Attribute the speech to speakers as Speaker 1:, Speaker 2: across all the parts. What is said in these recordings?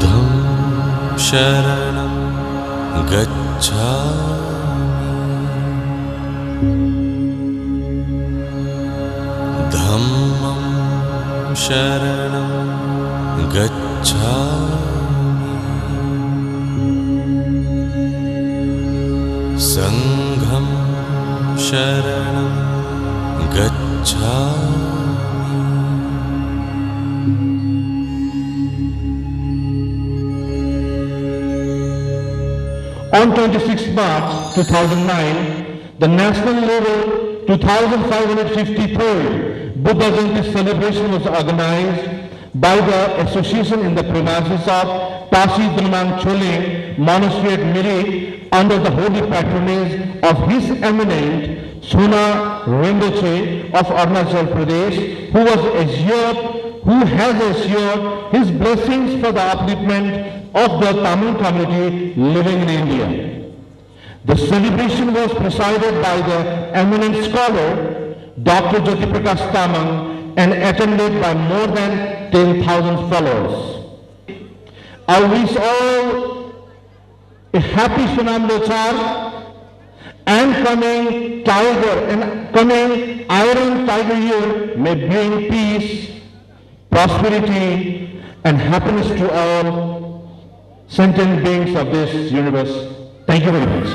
Speaker 1: बुद्धं शरणं गच्छामि धम्मं शरणं गच्छामि संघं शरणं गच्छामि।
Speaker 2: On 26 March 2009, the national level 2553rd Buddha Jayanti celebration was organized by the association in the premises of Tashi Dhamman Choling Monastery at Miri under the holy patronage of His Eminent Sona Rinpoche of Arunachal Pradesh, who has assured his blessings for the upliftment of the Tamil community living in India. The celebration was presided by the eminent scholar Dr. Jyoti Prakash Tamang and attended by more than 10,000 followers. I wish all a happy Sonam Lochar and coming Iron Tiger Year may bring peace, prosperity and happiness to all sentient beings of this universe. Thank you very much.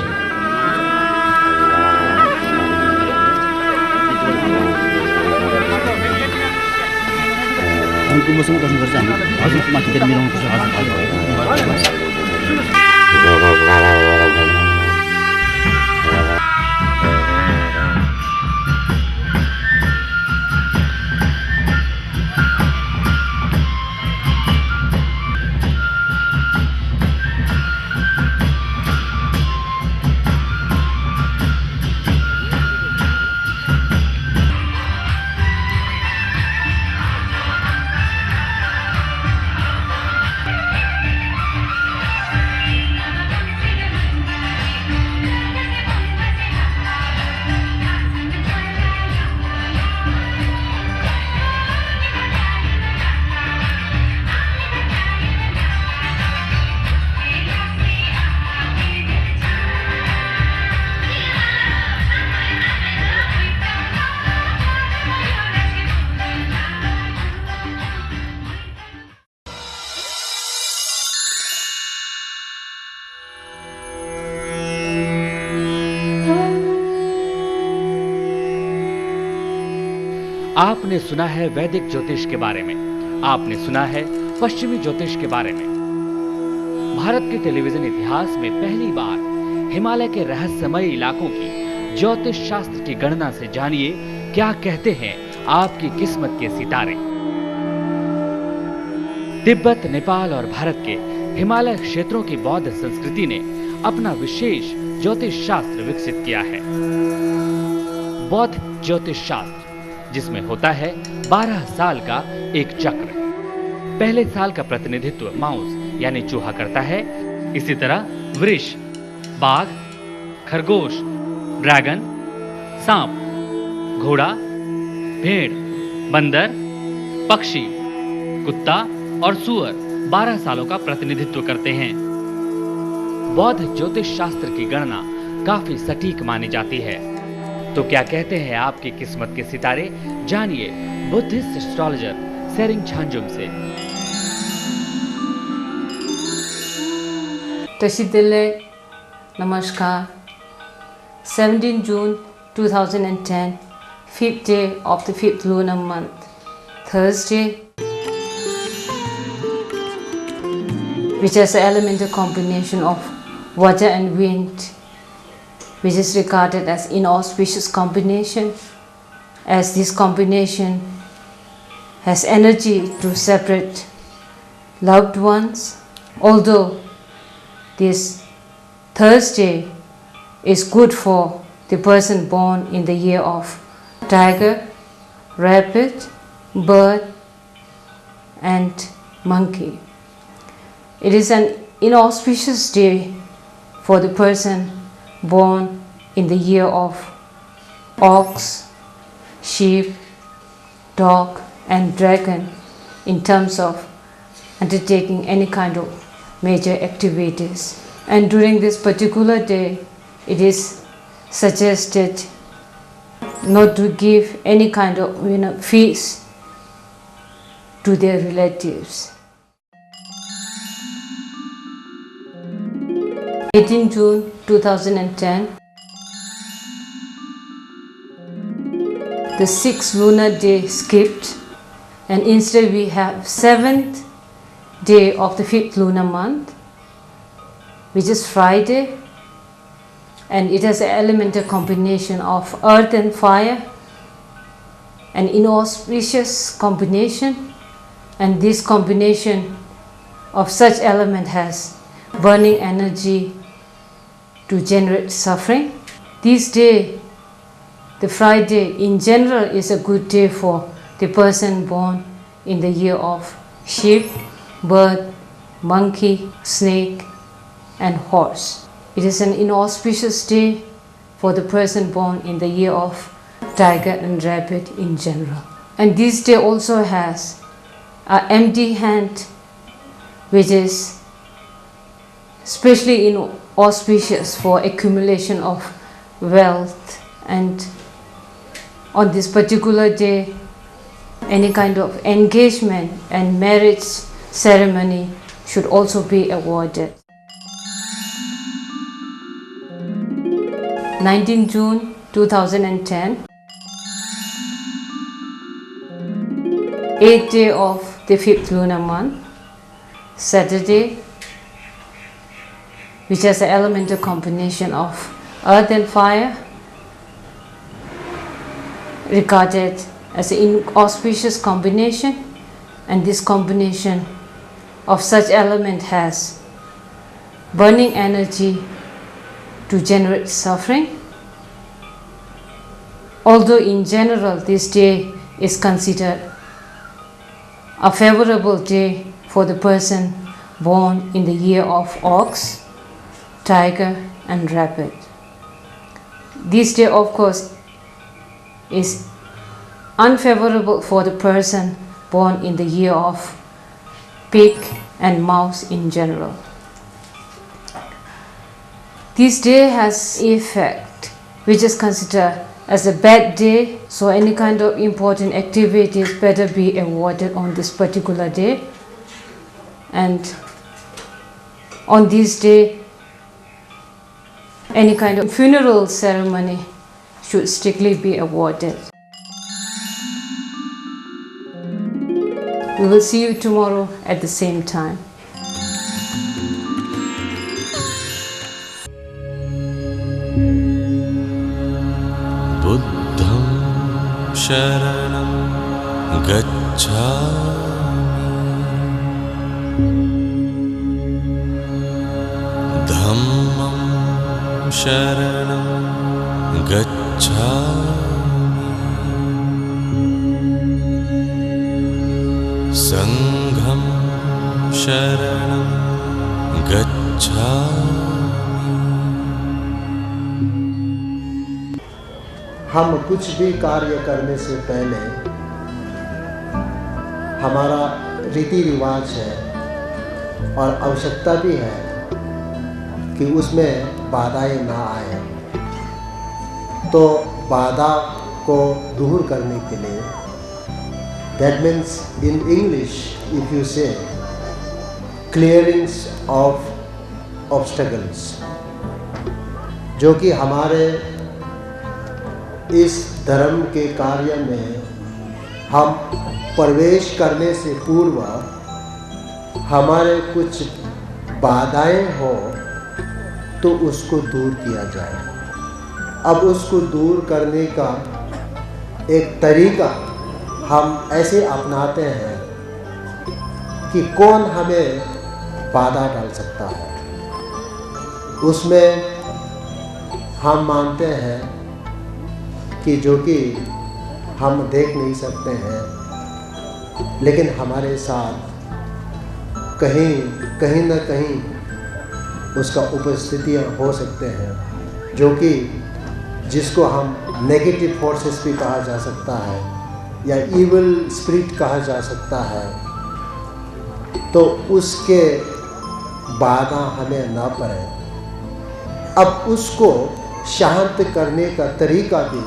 Speaker 3: आपने सुना है वैदिक ज्योतिष के बारे में, आपने सुना है पश्चिमी ज्योतिष के बारे में। भारत के टेलीविजन इतिहास में पहली बार हिमालय के रहस्यमय इलाकों की ज्योतिष शास्त्र की गणना से जानिए क्या कहते हैं आपकी किस्मत के सितारे। तिब्बत, नेपाल और भारत के हिमालय क्षेत्रों की बौद्ध संस्कृति ने अपना विशेष ज्योतिष शास्त्र विकसित किया है। बौद्ध ज्योतिष शास्त्र जिसमें होता है 12 साल का एक चक्र। पहले साल का प्रतिनिधित्व माउस यानी चूहा करता है। इसी तरह वृष, बाघ, खरगोश, ड्रैगन, सांप, घोड़ा, भेड़, बंदर, पक्षी, कुत्ता और सुअर 12 सालों का प्रतिनिधित्व करते हैं। बौद्ध ज्योतिष शास्त्र की गणना काफी सटीक मानी जाती है। तो क्या कहते हैं आपकी किस्मत के सितारे, जानिए बुद्धिस्ट एस्ट्रोलॉजर सेरिंग छांजुम से।
Speaker 4: Tashitile, Namaskar. 17 June 2010, 5th day of the 5th lunar month, Thursday, which has an elemental combination of water and wind, which is regarded as inauspicious combination, as this combination has energy to separate loved ones. Although this Thursday is good for the person born in the year of tiger, rabbit, bird and monkey. It is an inauspicious day for the person born in the year of ox, sheep, dog and dragon in terms of undertaking any kind of major activities. And during this particular day, it is suggested not to give any kind of fees to their relatives. 18 June 2010, the 6th lunar day skipped, and instead we have 7th day of the 5th lunar month, which is Friday, and it has an elemental combination of earth and fire, an inauspicious combination, and this combination of such element has burning energy to generate suffering. This day, the Friday in general, is a good day for the person born in the year of sheep, bird, monkey, snake, and horse. It is an inauspicious day for the person born in the year of tiger and rabbit in general. And this day also has an empty hand, which is especially inauspicious for accumulation of wealth. And on this particular day, any kind of engagement and marriage ceremony should also be avoided. 19 June 2010, 8th day of the 5th lunar month, Saturday, which has an elemental combination of earth and fire, regarded as an inauspicious combination, and this combination of such element has burning energy to generate suffering. Although in general this day is considered a favorable day for the person born in the year of ox, tiger, and rabbit. This day, of course, is unfavorable for the person born in the year of pig and mouse in general. This day has effect which is considered as a bad day, so any kind of important activities better be avoided on this particular day. And on this day, any kind of funeral ceremony should strictly be avoided. We will see you tomorrow at the same time.
Speaker 1: बुद्धं शरणं गच्छामि धम्मं शरणं गच्छामि संघं शरणं गच्छामि।
Speaker 5: हम कुछ भी कार्य करने से पहले हमारा रीति रिवाज है और आवश्यकता भी है कि उसमें बाधाएं ना आए। तो बाधा को दूर करने के लिए, that means in English if you say clearings of obstacles, जो कि हमारे इस धर्म के कार्य में हम प्रवेश करने से पूर्व हमारे कुछ बाधाएं हो तो उसको दूर किया जाए। अब उसको दूर करने का एक तरीका हम ऐसे अपनाते हैं कि कौन हमें बाधा डाल सकता है। उसमें हम मानते हैं कि जो कि हम देख नहीं सकते हैं, लेकिन हमारे साथ कहीं न कहीं उसका उपस्थितियाँ हो सकते हैं, जो कि जिसको हम नेगेटिव फोर्सेस भी कहा जा सकता है या इविल स्पिरिट कहा जा सकता है। तो उसके बाधा हमें ना पड़े। अब उसको शांत करने का तरीका भी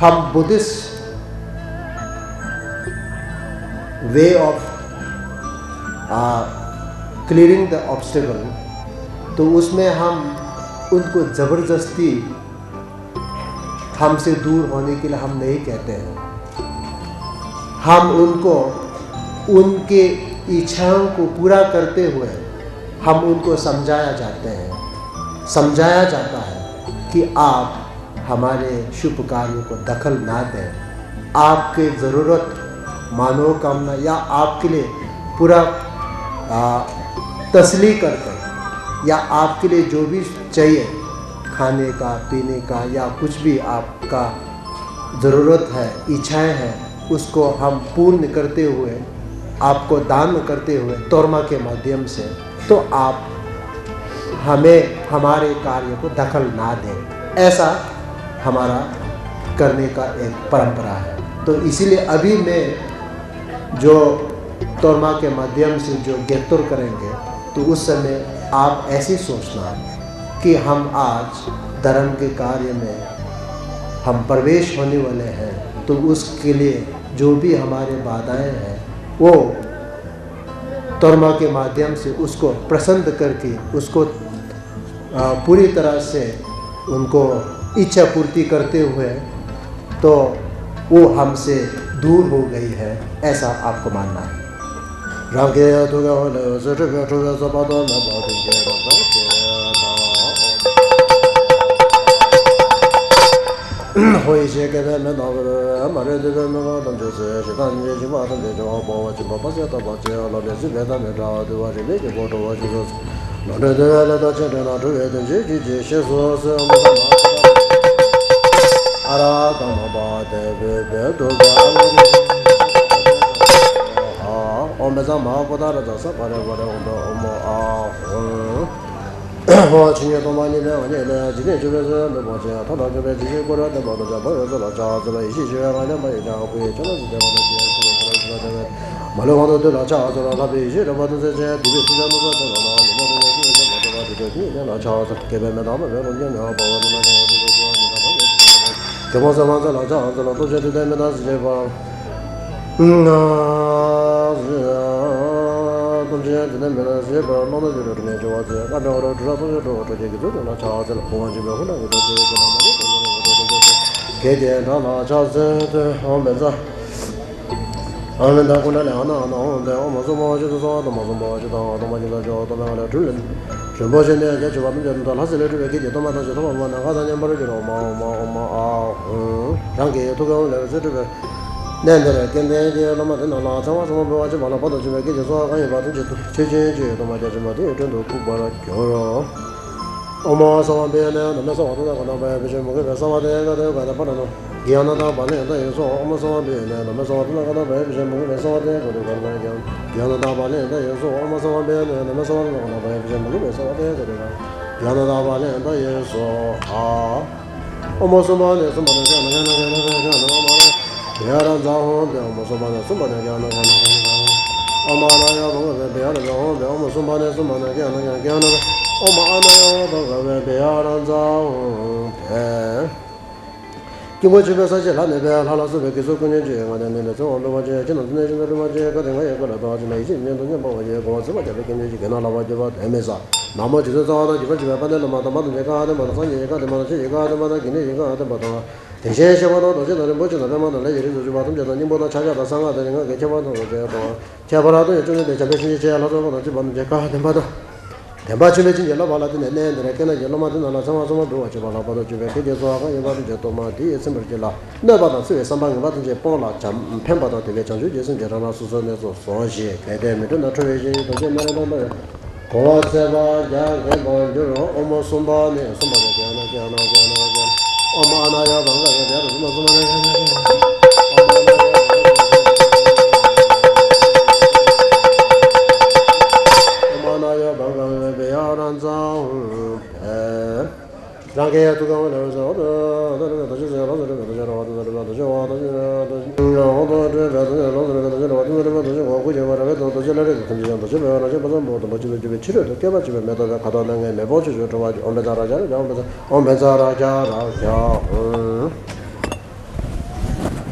Speaker 5: हम Buddhist way of clearing the obstacle, तो उसमें हम उनको ज़बरदस्ती हमसे दूर होने के लिए हम नहीं कहते हैं। हम उनको उनके इच्छाओं को पूरा करते हुए हम उनको समझाया जाता है कि आप हमारे शुभ कार्यों को दखल ना दें। आपके ज़रूरत मनोकामना या आपके लिए पूरा तसली करते हैं, या आपके लिए जो भी चाहिए खाने का पीने का या कुछ भी आपका ज़रूरत है, इच्छाएं हैं, उसको हम पूर्ण करते हुए, आपको दान करते हुए तोरमा के माध्यम से, तो आप हमें हमारे कार्य को दखल ना दें। ऐसा हमारा करने का एक परंपरा है। तो इसीलिए अभी मैं जो तोरमा के माध्यम से जो गेतुर करेंगे, तो उस समय आप ऐसे सोचना कि हम आज धर्म के कार्य में हम प्रवेश होने वाले हैं, तो उसके लिए जो भी हमारे बाधाएं हैं वो तोरमा के माध्यम से उसको प्रसन्न करके उसको पूरी तरह से उनको इच्छा पूर्ति करते हुए तो वो हमसे दूर हो गई है, ऐसा आपको मानना है।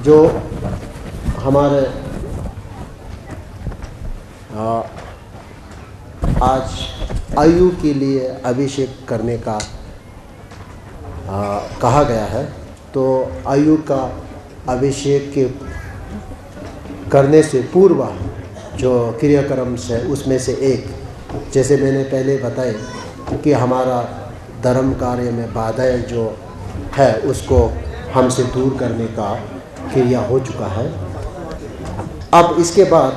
Speaker 5: जो हमारे आज आयु के लिए अभिषेक करने का कहा गया है, तो आयु का अभिषेक के करने से पूर्व जो क्रियाक्रम है उसमें से एक, जैसे मैंने पहले बताए कि हमारा धर्म कार्य में बाधाएं जो है उसको हमसे दूर करने का क्रिया हो चुका है। अब इसके बाद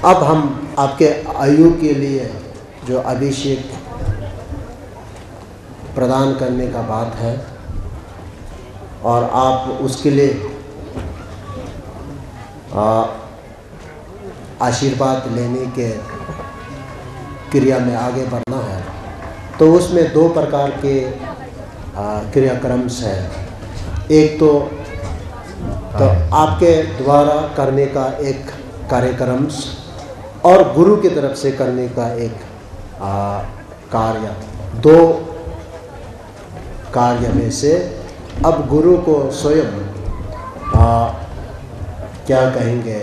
Speaker 5: अब हम आपके आयु के लिए जो अभिषेक प्रदान करने का बात है और आप उसके लिए आशीर्वाद लेने के क्रिया में आगे बढ़ना है, तो उसमें 2 प्रकार के क्रियाक्रम हैं। एक तो आपके द्वारा करने का एक कार्यक्रम और गुरु की तरफ से करने का एक कार्य, 2 कार्य में से अब गुरु को स्वयं क्या कहेंगे,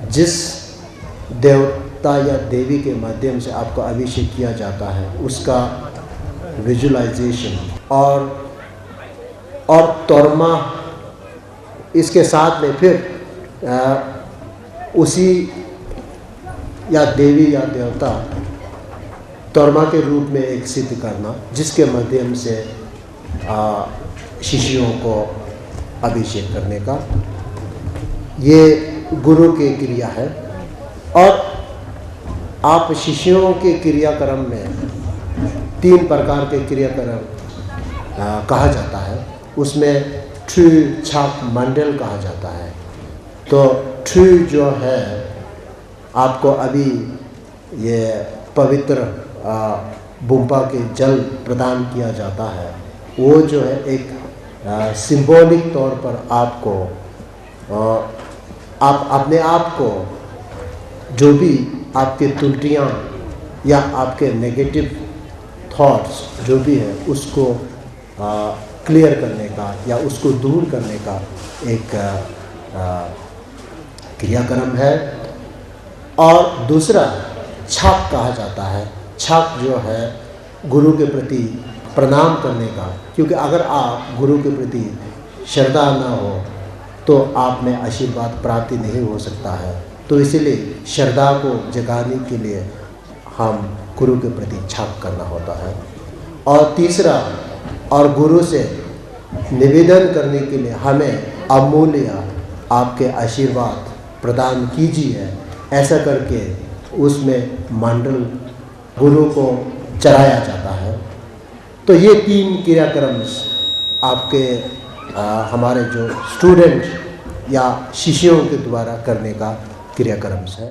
Speaker 5: जिस देवता या देवी के माध्यम से आपको अभिषेक किया जाता है उसका विजुअलाइजेशन और तोरमा, इसके साथ में फिर उसी या देवी या देवता तोरमा के रूप में एक सिद्ध करना, जिसके माध्यम से शिष्यों को अभिषेक करने का, ये गुरु की क्रिया है। और आप शिष्यों के क्रियाक्रम में 3 प्रकार के क्रियाक्रम कहा जाता है, उसमें ट्रू छाप मंडल कहा जाता है। तो ट्रू जो है आपको अभी ये पवित्र बुम्पा के जल प्रदान किया जाता है, वो जो है एक सिंबॉलिक तौर पर आपको आप अपने आप को जो भी आपके त्रुटियाँ या आपके नेगेटिव थॉट्स जो भी है उसको क्लियर करने का या उसको दूर करने का एक क्रियाक्रम है। और दूसरा छाप कहा जाता है। छाप जो है गुरु के प्रति प्रणाम करने का, क्योंकि अगर आप गुरु के प्रति श्रद्धा न हो तो आप में आशीर्वाद प्राप्ति नहीं हो सकता है। तो इसीलिए श्रद्धा को जगाने के लिए हम गुरु के प्रति छाप करना होता है। और तीसरा, और गुरु से निवेदन करने के लिए हमें अमूल्य आपके आशीर्वाद प्रदान कीजिए, ऐसा करके उसमें मंडल गुरु को चढ़ाया जाता है। तो ये 3 क्रियाक्रम आपके हमारे जो स्टूडेंट या शिष्यों के द्वारा करने का क्रियाक्रम है।